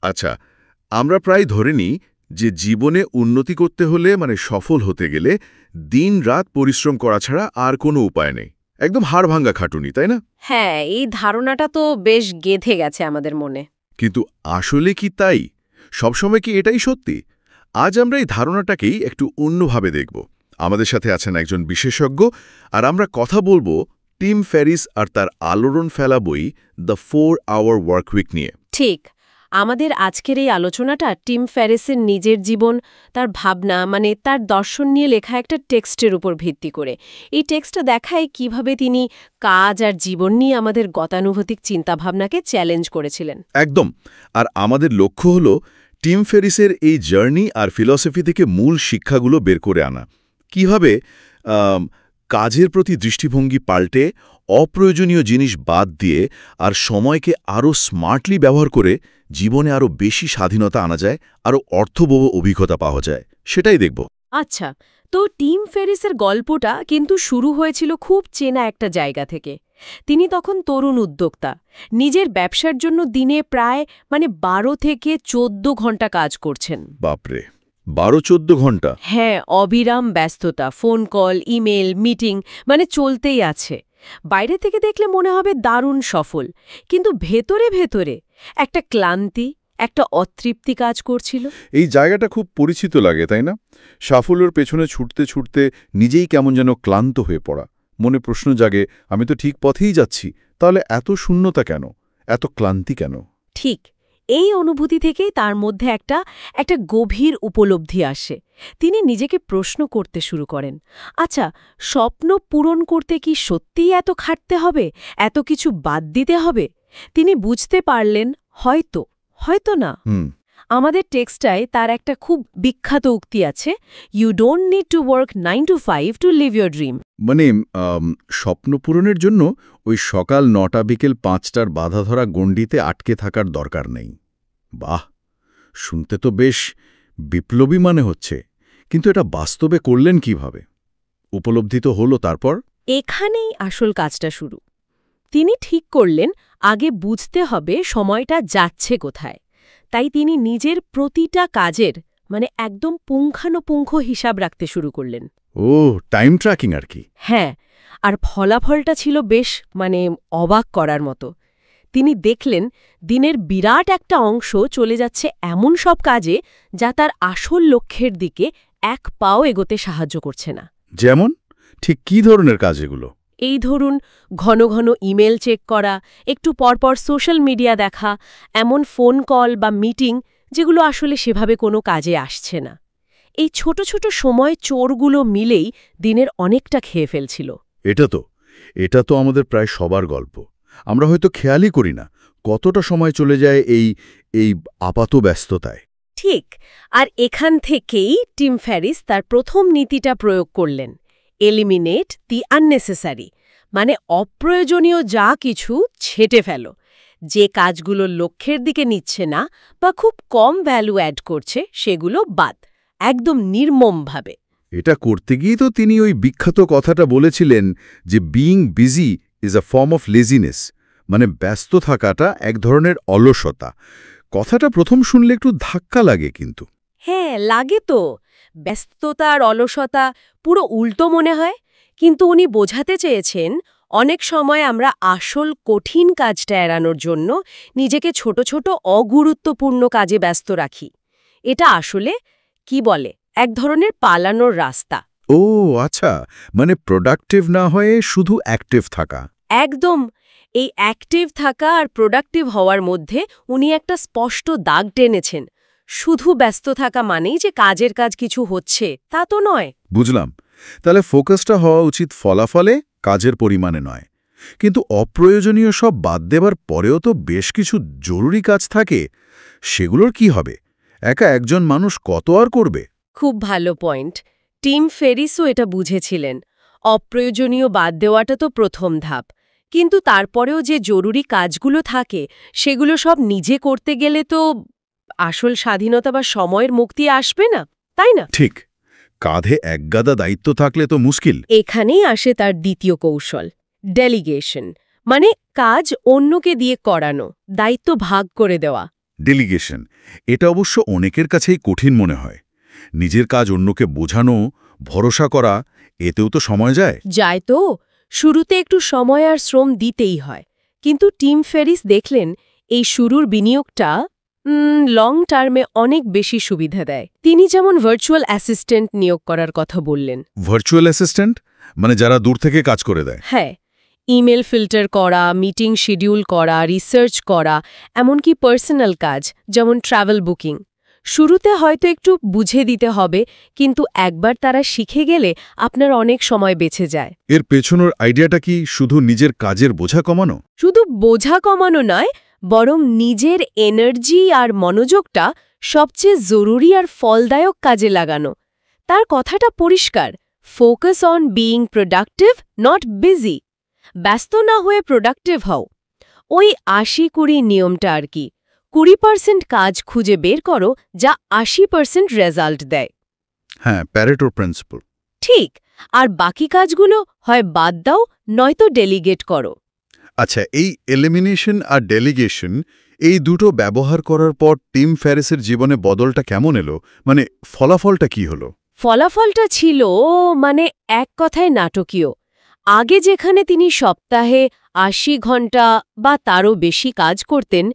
আচ্ছা, আমরা প্রায় ধরে নিই যে জীবনে উন্নতি করতে হলে সফল হতে গেলে দিন-রাত পরিশ্রম করা ছাড়া আর কোনো উপায় নেই। একদম হাড়ভাঙ্গা খাটুনি, তাই না? হ্যাঁ, এই ধারণাটা তো বেশ গেঁথে গেছে আমাদের মনে। কিন্তু আসলে কি তাই? সবসময় কি এটাই সত্যি? আজ আমরা এই ধারণাটাকেই একটু অন্যভাবে দেখব। আমাদের সাথে আছেন একজন বিশেষজ্ঞ, আর আমরা কথা বলবো টিম ফেরিস আর তার আলোড়ন ফেলা বই দ্য 4 Hour Work Week নিয়ে। ঠিক। আমাদের আজকের এই আলোচনাটা টিম ফেরিসের নিজের জীবন, তার ভাবনা তার দর্শন নিয়ে লেখা একটা টেক্সটের উপর ভিত্তি করে। এই টেক্সটটা দেখায় কিভাবে তিনি কাজ আর জীবন নিয়ে আমাদের গতানুগতিক চিন্তাভাবনাকে চ্যালেঞ্জ করেছিলেন। একদম। আর আমাদের লক্ষ্য হল টিম ফেরিসের এই জার্নি আর ফিলসফি থেকে মূল শিক্ষাগুলো বের করে আনা। কিভাবে কাজের প্রতি দৃষ্টিভঙ্গি পাল্টে অপ্রয়োজনীয় জিনিস বাদ দিয়ে আর সময়কে আরও স্মার্টলি ব্যবহার করে জীবনে আরও বেশি স্বাধীনতা আনা যায়, আরও অর্থবহ অভিজ্ঞতা পাওয়া যায়, সেটাই দেখব। আচ্ছা, তো টিম ফেরিসের গল্পটা কিন্তু শুরু হয়েছিল খুব চেনা একটা জায়গা থেকে। তিনি তখন তরুণ উদ্যোক্তা, নিজের ব্যবসার জন্য দিনে প্রায় 12 থেকে 14 ঘন্টা কাজ করছেন। বাপরে, 12-14 ঘন্টা! হ্যাঁ, অবিরাম ব্যস্ততা, ফোন কল, ইমেল, মিটিং চলতেই আছে। বাইরে থেকে দেখলে মনে হবে দারুণ সফল, কিন্তু ভেতরে ভেতরে একটা ক্লান্তি, একটা অতৃপ্তি কাজ করছিল। এই জায়গাটা খুব পরিচিত লাগে, তাই না? সাফল্যের পেছনে ছুটতে ছুটতে নিজেই কেমন যেন ক্লান্ত হয়ে পড়া। মনে প্রশ্ন জাগে, আমি তো ঠিক পথেই যাচ্ছি, তাহলে এত শূন্যতা কেন, এত ক্লান্তি কেন? ঠিক এই অনুভূতি থেকেই তার মধ্যে একটা গভীর উপলব্ধি আসে। তিনি নিজেকে প্রশ্ন করতে শুরু করেন, আচ্ছা, স্বপ্ন পূরণ করতে কি সত্যিই এত খাটতে হবে, এত কিছু বাদ দিতে হবে? তিনি বুঝতে পারলেন, হয়তো না। আমাদের টেক্সটায় তার একটা খুব বিখ্যাত উক্তি আছে, you don't need to work 9 to 5 to live your dream. স্বপ্ন পূরণের জন্য ওই সকাল 9টা বিকেল 5টার বাধাধরা গণ্ডিতে আটকে থাকার দরকার নেই। বাহ, শুনতে তো বেশ বিপ্লবী হচ্ছে, কিন্তু এটা বাস্তবে করলেন কিভাবে? উপলব্ধি তো হলো তারপর? এখানেই আসল কাজটা শুরু। তিনি ঠিক করলেন আগে বুঝতে হবে সময়টা যাচ্ছে কোথায়। তাই তিনি নিজের প্রতিটা কাজের একদম পুঙ্খানুপুঙ্খ হিসাব রাখতে শুরু করলেন। ও, টাইম ট্র্যাকিং আর কি। হ্যাঁ, আর ফলাফলটা ছিল বেশ অবাক করার মতো। তিনি দেখলেন দিনের বিরাট একটা অংশ চলে যাচ্ছে এমন সব কাজে যা তার আসল লক্ষ্যের দিকে এক পাও এগোতে সাহায্য করছে না। যেমন? ঠিক কী ধরনের কাজ এগুলো? এই ধরুন, ঘন ঘন ইমেল চেক করা, একটু পরপর সোশ্যাল মিডিয়া দেখা, এমন ফোন কল বা মিটিং যেগুলো আসলে সেভাবে কোনো কাজে আসছে না। এই ছোট ছোট সময় চোরগুলো মিলেই দিনের অনেকটা খেয়ে ফেলছিল। এটা তো আমাদের প্রায় সবার গল্প। আমরা হয়তো খেয়ালই করি না কতটা সময় চলে যায় এই আপাত ব্যস্ততায়। ঠিক, আর এখান থেকেই টিম ফেরিস তার প্রথম নীতিটা প্রয়োগ করলেন, এলিমিনেট দি আননেসেসারি, অপ্রয়োজনীয় যা কিছু ছেঁটে ফেলো। যে কাজগুলো লক্ষ্যের দিকে নিচ্ছে না বা খুব কম ভ্যালু অ্যাড করছে সেগুলো বাদ, একদম নির্মমভাবে। এটা করতে গিয়ে তো তিনি ওই বিখ্যাত কথাটা বলেছিলেন যে being busy is a form of laziness, ব্যস্ত থাকাটা এক ধরনের অলসতা। কথাটা প্রথম শুনলে একটু ধাক্কা লাগে কিন্তু। হ্যাঁ, লাগে তো। ব্যস্ততা আর অলসতা পুরো উল্টো মনে হয়, কিন্তু উনি বোঝাতে চেয়েছেন অনেক সময় আমরা আসল কঠিন কাজটা এড়ানোর জন্য নিজেকে ছোট ছোট অগুরুত্বপূর্ণ কাজে ব্যস্ত রাখি। এটা আসলে কি বলে, এক ধরনের পালানোর রাস্তা। ও আচ্ছা, প্রোডাক্টিভ না হয়ে শুধু অ্যাক্টিভ থাকা। একদম। এই অ্যাক্টিভ থাকা আর প্রোডাক্টিভ হওয়ার মধ্যে উনি একটা স্পষ্ট দাগ টেনেছেন। শুধু ব্যস্ত থাকা মানেই যে কাজের কাজ কিছু হচ্ছে তা তো নয়। বুঝলাম। তাহলে ফোকাসটা হওয়া উচিত ফলাফলে, কাজের পরিমাণে নয়। কিন্তু অপ্রয়োজনীয় সব বাদ দেবার পরেও তো বেশ কিছু জরুরি কাজ থাকে, সেগুলোর কি হবে? একা একজন মানুষ কত আর করবে? খুব ভালো পয়েন্ট। টিম ফেরিসও এটা বুঝেছিলেন। অপ্রয়োজনীয় বাদ দেওয়াটা তো প্রথম ধাপ, কিন্তু তারপরেও যে জরুরি কাজগুলো থাকে সেগুলো সব নিজে করতে গেলে তো আসল স্বাধীনতা বা সময়ের মুক্তি আসবে না, তাই না? ঠিক। কাঁধে একগাদা দায়িত্ব থাকলে তো মুশকিল। এখানেই আসে তার দ্বিতীয় কৌশল, ডেলিগেশন, কাজ অন্যকে দিয়ে করানো, দায়িত্ব ভাগ করে দেওয়া। ডেলিগেশন, এটা অবশ্য অনেকের কাছেই কঠিন মনে হয়। নিজের কাজ অন্যকে বোঝানো, ভরসা করা, এতেও তো সময় যায়। যায় তো, শুরুতে একটু সময় আর শ্রম দিতেই হয়। কিন্তু টিম ফেরিস দেখলেন এই শুরুর বিনিয়োগটা লং টার্মে অনেক বেশি সুবিধা দেয়। তিনি যেমন ভার্চুয়াল অ্যাসিস্ট্যান্ট নিয়োগ করার কথা বললেন। ভার্চুয়াল অ্যাসিস্ট্যান্ট মানে যারা দূর থেকে কাজ করে দেয়? হ্যাঁ, ইমেল ফিল্টার করা, মিটিং শিডিউল করা, রিসার্চ করা, এমনকি পার্সোনাল কাজ যেমন ট্রাভেল বুকিং। শুরুতে হয়তো একটু বুঝে দিতে হবে, কিন্তু একবার তারা শিখে গেলে আপনার অনেক সময় বেঁচে যায়। এর পেছনের আইডিয়াটা কি শুধু নিজের কাজের বোঝা কমানো? শুধু বোঝা কমানো নয়, বরং নিজের এনার্জি আর মনোযোগটা সবচেয়ে জরুরি আর ফলদায়ক কাজে লাগানো। তার কথাটা পরিষ্কার, focus on being productive, not busy. ব্যস্ত না হয়ে প্রোডাক্টিভ হও। ওই ৮০-২০ নিয়মটা আর কি। ২০% কাজ খুঁজে বের করো যা ৮০% রেজাল্ট দেয়। হ্যাঁ, প্যারেটো প্রিন্সিপাল। ঠিক, আর বাকি কাজগুলো হয় বাদ দাও, নয়তো ডেলিগেট করো। আচ্ছা, এই এলিমিনেশন আর ডেলিগেশন, এই দুটো ব্যবহার করার পর টিম ফেরিসের জীবনে বদলটা কেমন এলো? মানে ফলাফলটা কি হলো? ফলাফলটা ছিল মানে এক কথায় নাটকীয়। আগে যেখানে তিনি সপ্তাহে ৮০ ঘন্টা বা তারও বেশি কাজ করতেন,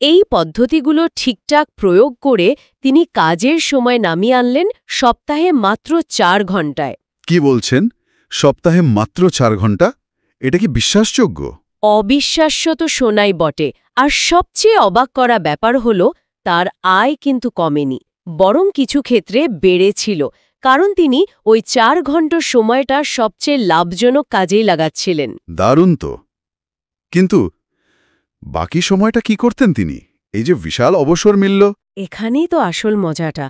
এই পদ্ধতিগুলো ঠিকঠাক প্রয়োগ করে তিনি কাজের সময় নামিয়ে আনলেন সপ্তাহে মাত্র ৪ ঘন্টায়। কি বলছেন? সপ্তাহে মাত্র ৪ ঘন্টা? এটা কি বিশ্বাসযোগ্য? অবিশ্বাস্য তো শোনাই বটে, আর সবচেয়ে অবাক করা ব্যাপার হল তার আয় কিন্তু কমেনি, বরং কিছু ক্ষেত্রে বেড়েছিল, কারণ তিনি ওই ৪ ঘন্টার সময়টা সবচেয়ে লাভজনক কাজেই লাগাচ্ছিলেন। দারুণ তো। কিন্তু বাকি সময়টা কি করতেন তিনি? এই যে বিশাল অবসর মিলল। এখানেই তো আসল মজাটা।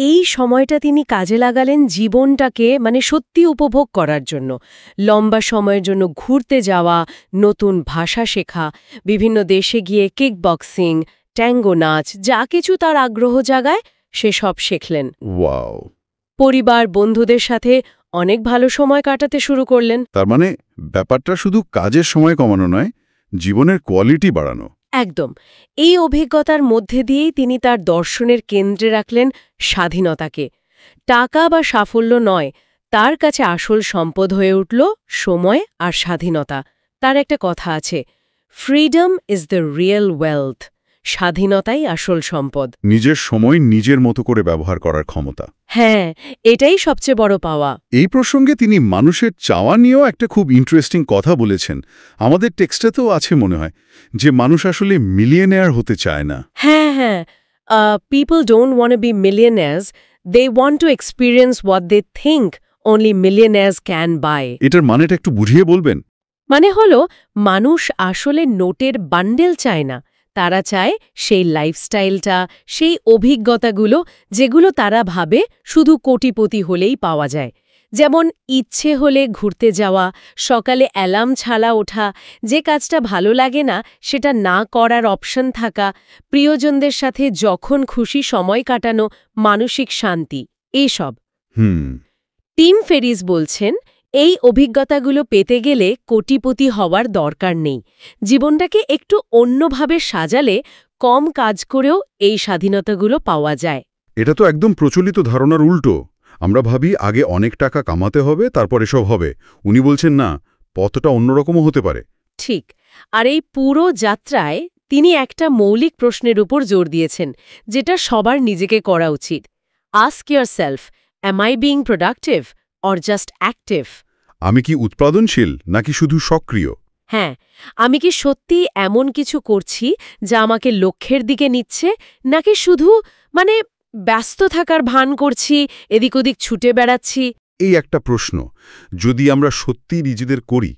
এই সময়টা তিনি কাজে লাগালেন জীবনটাকে মানে সত্যি উপভোগ করার জন্য। লম্বা সময়ের জন্য ঘুরতে যাওয়া, নতুন ভাষা শেখা, বিভিন্ন দেশে গিয়ে কিক বক্সিং, ট্যাঙ্গো নাচ, যা কিছু তার আগ্রহ জাগায় সে সব শিখলেন। ওয়াও! পরিবার, বন্ধুদের সাথে অনেক ভালো সময় কাটাতে শুরু করলেন। তার মানে ব্যাপারটা শুধু কাজের সময় কমানো নয়, জীবনের কোয়ালিটি বাড়ানো। একদম। এই অভিজ্ঞতার মধ্যে দিয়েই তিনি তার দর্শনের কেন্দ্রে রাখলেন স্বাধীনতাকে। টাকা বা সাফল্য নয়, তার কাছে আসল সম্পদ হয়ে উঠল সময় আর স্বাধীনতা। তার একটা কথা আছে, freedom is the real wealth. স্বাধীনতাই আসল সম্পদ। নিজের সময় নিজের মতো করে ব্যবহার করার ক্ষমতা। হ্যাঁ, এটাই সবচেয়ে বড় পাওয়া। এই প্রসঙ্গে তিনি মানুষের চাওয়া নিয়েও একটা খুব ইন্টারেস্টিং কথা বলেছেন। আমাদের টেক্সটেতেও আছে মনে হয়, যে মানুষ আসলে মিলিয়নেয়ার হতে চায় না। হ্যাঁ, people don't want to be millionaires, they want to experience what they think only millionaires can buy. এটার মানেটা একটু বুঝিয়ে বলবেন? মানে হলো, মানুষ আসলে নোটের বান্ডেল চায় না, তারা চায় সেই লাইফস্টাইলটা, সেই অভিজ্ঞতাগুলো যেগুলো তারা ভাবে শুধু কোটিপতি হলেই পাওয়া যায়। যেমন ইচ্ছে হলে ঘুরতে যাওয়া, সকালে অ্যালার্ম ছাড়া ওঠা, যে কাজটা ভালো লাগে না সেটা না করার অপশন থাকা, প্রিয়জনদের সাথে যখন খুশি সময় কাটানো, মানসিক শান্তি, এইসব। টিম ফেরিস বলছেন, এই অভিজ্ঞতাগুলো পেতে গেলে কোটিপতি হওয়ার দরকার নেই। জীবনটাকে একটু অন্যভাবে সাজালে কম কাজ করেও এই স্বাধীনতাগুলো পাওয়া যায়। এটা তো একদম প্রচলিত ধারণার উল্টো। আমরা ভাবি আগে অনেক টাকা কামাতে হবে, তারপর এসব হবে। উনি বলছেন না, পথটা অন্যরকমও হতে পারে। ঠিক, আর এই পুরো যাত্রায় তিনি একটা মৌলিক প্রশ্নের উপর জোর দিয়েছেন, যেটা সবার নিজেকে করা উচিত। Ask yourself, am I being productive or just active? আমি কি উৎপাদনশীল নাকি শুধু সক্রিয়? হ্যাঁ, আমি কি সত্যি এমন কিছু করছি যা আমাকে লক্ষ্যের দিকে নিচ্ছে, নাকি শুধু মানে ব্যস্ত থাকার ভান করছি, এদিক ওদিক ছুটে বেড়াচ্ছি? এই একটা প্রশ্ন যদি আমরা সত্যি নিজেদের করি,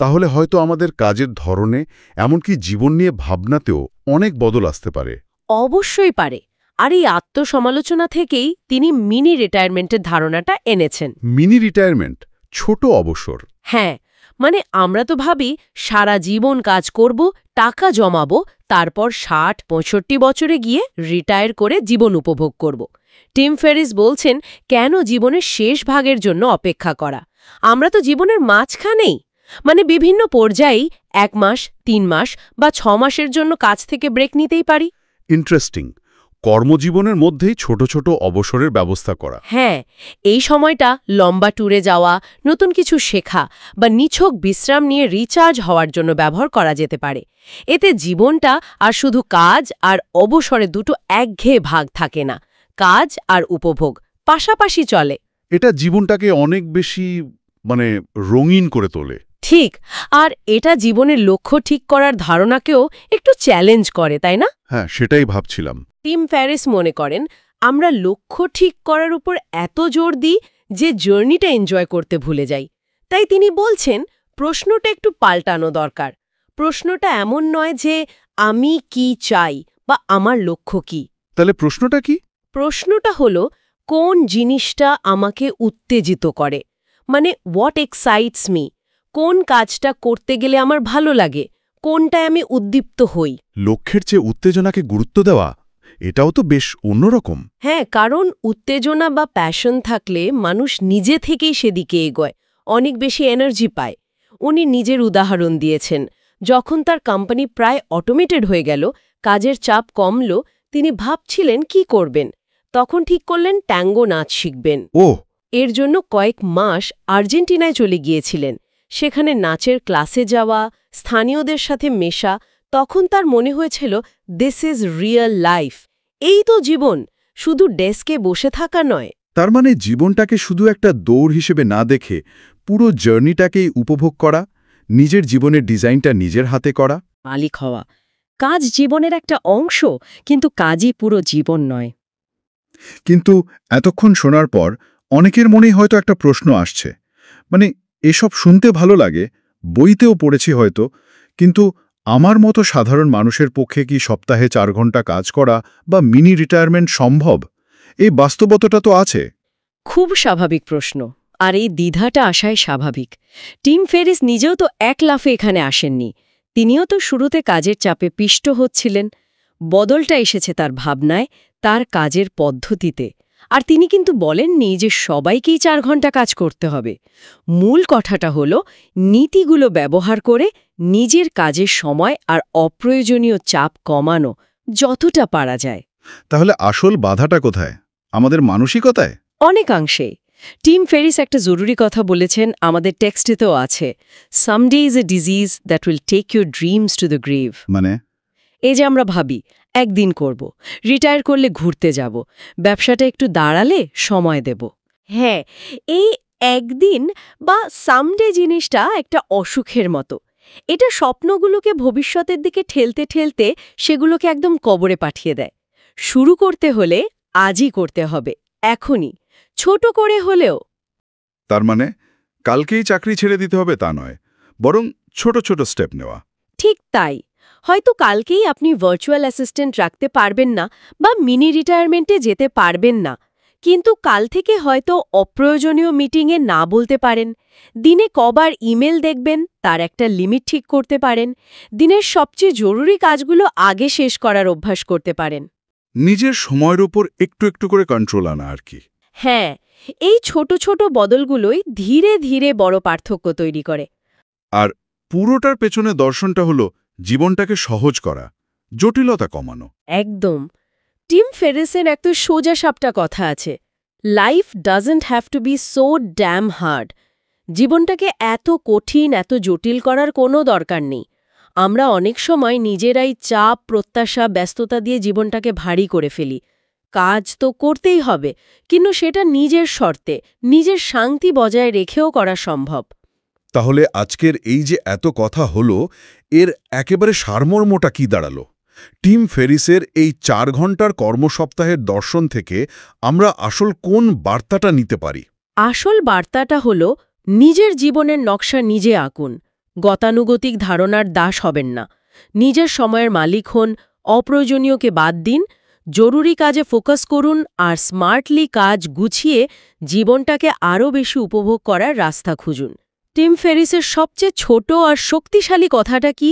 তাহলে হয়তো আমাদের কাজের ধরনে, এমনকি জীবন নিয়ে ভাবনাতেও অনেক বদল আসতে পারে। অবশ্যই পারে। আর এই আত্মসমালোচনা থেকেই তিনি মিনি রিটায়ারমেন্টের ধারণাটা এনেছেন। মিনি রিটায়ারমেন্ট, ছোট অবসর। হ্যাঁ, মানে আমরা তো ভাবি সারা জীবন কাজ করব, টাকা জমাবো, তারপর ৬০-৬৫ বছরে গিয়ে রিটায়ার করে জীবন উপভোগ করব। টিম ফেরিস বলছেন, কেন জীবনের শেষ ভাগের জন্য অপেক্ষা করা? আমরা তো জীবনের মাঝখানেই, মানে বিভিন্ন পর্যায়েই ১ মাস, ৩ মাস বা ৬ মাসের জন্য কাজ থেকে ব্রেক নিতেই পারি। ইন্টারেস্টিং। কর্মজীবনের মধ্যেই ছোট ছোট অবসরের ব্যবস্থা করা। হ্যাঁ, এই সময়টা লম্বা ট্যুরে যাওয়া, নতুন কিছু শেখা বা নিছক বিশ্রাম নিয়ে রিচার্জ হওয়ার জন্য ব্যবহার করা যেতে পারে। এতে জীবনটা আর শুধু কাজ আর অবসরে দুটো একঘেয়ে ভাগ থাকে না, কাজ আর উপভোগ পাশাপাশি চলে। এটা জীবনটাকে অনেক বেশি রঙিন করে তোলে। ঠিক, আর এটা জীবনের লক্ষ্য ঠিক করার ধারণাকেও একটু চ্যালেঞ্জ করে, তাই না? হ্যাঁ, সেটাই ভাবছিলাম। টিম ফেরিস মনে করেন আমরা লক্ষ্য ঠিক করার উপর এত জোর দিই যে জার্নিটা এনজয় করতে ভুলে যাই। তাই তিনি বলছেন প্রশ্নটা একটু পাল্টানো দরকার। প্রশ্নটা এমন নয় যে আমি কি চাই বা আমার লক্ষ্য কি। তাহলে প্রশ্নটা কি? প্রশ্নটা হলো কোন জিনিসটা আমাকে উত্তেজিত করে, হোয়াট এক্সাইটস মি, কোন কাজটা করতে গেলে আমার ভালো লাগে, কোনটায় আমি উদ্দীপ্ত হই। লক্ষ্যের চেয়ে উত্তেজনাকে গুরুত্ব দেওয়া, এটাও তো বেশ অন্যরকম। হ্যাঁ, কারণ উত্তেজনা বা প্যাশন থাকলে মানুষ নিজে থেকেই সেদিকে এগোয়, অনেক বেশি এনার্জি পায়। উনি নিজের উদাহরণ দিয়েছেন, যখন তার কোম্পানি প্রায় অটোমেটেড হয়ে গেল, কাজের চাপ কমল, তিনি ভাবছিলেন কি করবেন। তখন ঠিক করলেন ট্যাঙ্গো নাচ শিখবেন। এর জন্য কয়েক মাস আর্জেন্টিনায় চলে গিয়েছিলেন। সেখানে নাচের ক্লাসে যাওয়া, স্থানীয়দের সাথে মেশা, তখন তার মনে হয়েছিল দিস ইজ রিয়েল লাইফ। এই তো জীবন, শুধু ডেস্কে বসে থাকা নয়। তার মানে জীবনটাকে শুধু একটা দৌড় হিসেবে না দেখে পুরো জার্নিটাকেই উপভোগ করা, নিজের জীবনের ডিজাইনটা নিজের হাতে করা। মালিক হওয়া। কাজ জীবনের একটা অংশ, কিন্তু কাজই পুরো জীবন নয়। কিন্তু এতক্ষণ শোনার পর অনেকের মনেই হয়তো একটা প্রশ্ন আসছে, এসব শুনতে ভালো লাগে, বইতেও পড়েছি হয়তো, কিন্তু আমার মতো সাধারণ মানুষের পক্ষে কি সপ্তাহে 4 ঘন্টা কাজ করা বা মিনি রিটায়ারমেন্ট সম্ভব? এই বাস্তবতাটা তো আছে। খুব স্বাভাবিক প্রশ্ন, আর এই দ্বিধাটা আসাই স্বাভাবিক। টিম ফেরিস নিজেও তো এক লাফে এখানে আসেননি। তিনিও তো শুরুতে কাজের চাপে পিষ্ট হচ্ছিলেন। বদলটা এসেছে তার ভাবনায়, তার কাজের পদ্ধতিতে। আর তিনি কিন্তু বলেননি যে সবাইকেই 4 ঘন্টা কাজ করতে হবে। মূল কথাটা হলো নীতিগুলো ব্যবহার করে নিজের কাজের সময় আর অপ্রয়োজনীয় চাপ কমানো যতটা পারা যায়। তাহলে আসল বাধাটা কোথায়? আমাদের মানসিকতায়? অনেকাংশে। টিম ফেরিস একটা জরুরি কথা বলেছেন, আমাদের টেক্সটেতেও আছে, someday is a disease that will take your dreams to the grave. এই যে আমরা ভাবি একদিন করব, রিটায়ার করলে ঘুরতে যাব, ব্যবসাটা একটু দাঁড়ালে সময় দেব। হ্যাঁ, এই একদিন বা সামডে জিনিসটা একটা অসুখের মতো। এটা স্বপ্নগুলোকে ভবিষ্যতের দিকে ঠেলতে ঠেলতে সেগুলোকে একদম কবরে পাঠিয়ে দেয়। শুরু করতে হলে আজই করতে হবে, এখনই, ছোট করে হলেও। তার মানে কালকেই চাকরি ছেড়ে দিতে হবে তা নয়, বরং ছোট ছোট স্টেপ নেওয়া। ঠিক তাই। হয়তো কালকেই আপনি ভার্চুয়াল অ্যাসিস্ট্যান্ট রাখতে পারবেন না বা মিনি রিটায়ারমেন্টে যেতে পারবেন না, কিন্তু কাল থেকে হয়তো অপ্রয়োজনীয় মিটিংয়ে না বলতে পারেন। দিনে কবার ইমেল দেখবেন তার একটা লিমিট ঠিক করতে পারেন। দিনের সবচেয়ে জরুরি কাজগুলো আগে শেষ করার অভ্যাস করতে পারেন। নিজের সময়ের উপর একটু একটু করে কন্ট্রোল আনা আর কি। হ্যাঁ, এই ছোট ছোট বদলগুলোই ধীরে ধীরে বড় পার্থক্য তৈরি করে। আর পুরোটার পেছনে দর্শনটা হলো জীবনটাকে সহজ করা, জটিলতা কমানো। একদম। টিম ফেরিসের একটা সোজাসাপটা কথা আছে, life doesn't have to be so damn hard. জীবনটাকে এত কঠিন, এত জটিল করার কোনো দরকার নেই। আমরা অনেক সময় নিজেরাই চাপ, প্রত্যাশা, ব্যস্ততা দিয়ে জীবনটাকে ভারী করে ফেলি। কাজ তো করতেই হবে, কিন্তু সেটা নিজের শর্তে, নিজের শান্তি বজায় রেখেও করা সম্ভব। তাহলে আজকের এই যে এত কথা হলো, এর একেবারে সারমর্মটা কি দাঁড়ালো? টিম ফেরিসের এই 4 ঘন্টার কর্মসপ্তাহের দর্শন থেকে আমরা আসল কোন বার্তাটা নিতে পারি? আসল বার্তাটা হলো নিজের জীবনের নকশা নিজে আঁকুন, গতানুগতিক ধারণার দাস হবেন না। নিজের সময়ের মালিক হন, অপ্রয়োজনীয়কে বাদ দিন, জরুরি কাজে ফোকাস করুন আর স্মার্টলি কাজ গুছিয়ে জীবনটাকে আরও বেশি উপভোগ করার রাস্তা খুঁজুন। টিম ফেরিসের সবচেয়ে ছোট আর শক্তিশালী কথাটা কি?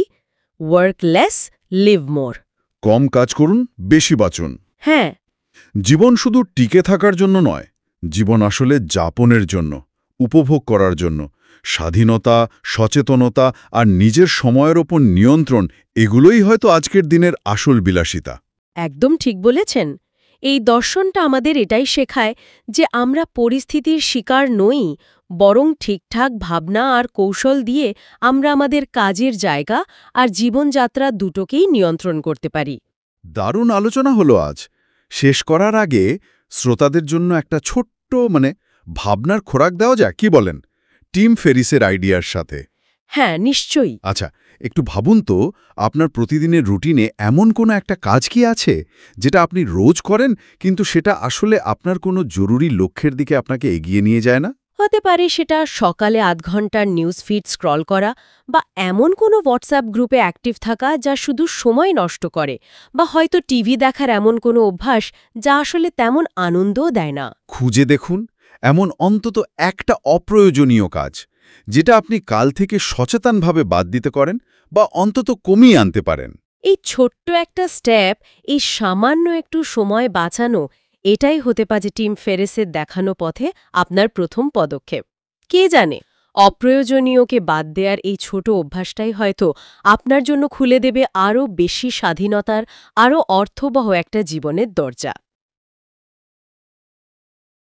ওয়ার্ক লেস, লিভ মোর। কম কাজ করুন, বেশি বাঁচুন। হ্যাঁ, জীবন শুধু টিকে থাকার জন্য নয়, জীবন আসলে যাপনের জন্য, উপভোগ করার জন্য। স্বাধীনতা, সচেতনতা আর নিজের সময়ের ওপর নিয়ন্ত্রণ, এগুলোই হয়তো আজকের দিনের আসল বিলাসিতা। একদম ঠিক বলেছেন। এই দর্শনটা আমাদের এটাই শেখায় যে আমরা পরিস্থিতির শিকার নই, বরং ঠিকঠাক ভাবনা আর কৌশল দিয়ে আমরা আমাদের কাজের জায়গা আর জীবনযাত্রা দুটোকেই নিয়ন্ত্রণ করতে পারি। দারুণ আলোচনা হলো আজ। শেষ করার আগে শ্রোতাদের জন্য একটা ছোট্ট ভাবনার খোরাক দেওয়া যায়, কি বলেন, টিম ফেরিসের আইডিয়ার সাথে? হ্যাঁ, নিশ্চয়ই। আচ্ছা, একটু ভাবুন তো, আপনার প্রতিদিনের রুটিনে এমন কোনো একটা কাজ কি আছে যেটা আপনি রোজ করেন কিন্তু সেটা আসলে আপনার কোনো জরুরি লক্ষ্যের দিকে আপনাকে এগিয়ে নিয়ে যায় না? হতে পারে সেটা সকালে ৮ ঘন্টার নিউজ ফিড স্ক্রল করা, বা এমন কোনো হোয়াটসঅ্যাপ গ্রুপে অ্যাক্টিভ থাকা যা শুধু সময় নষ্ট করে, বা হয়তো টিভি দেখার এমন কোনো অভ্যাস যা আসলে তেমন আনন্দও দেয় না। খুঁজে দেখুন এমন অন্তত একটা অপ্রয়োজনীয় কাজ যেটা আপনি কাল থেকে সচেতনভাবে বাদ দিতে করেন বা অন্তত কমিয়ে আনতে পারেন। এই ছোট্ট একটা স্টেপ, এই সামান্য একটু সময় বাঁচানো, এটাই হতে পারে টিম ফেরিসের দেখানো পথে আপনার প্রথম পদক্ষেপ। কে জানে, অপ্রয়োজনীয়কে বাদ দেওয়ার এই ছোট অভ্যাসটাই হয়তো আপনার জন্য খুলে দেবে আরও বেশি স্বাধীনতার, আরও অর্থবহ একটা জীবনের দরজা।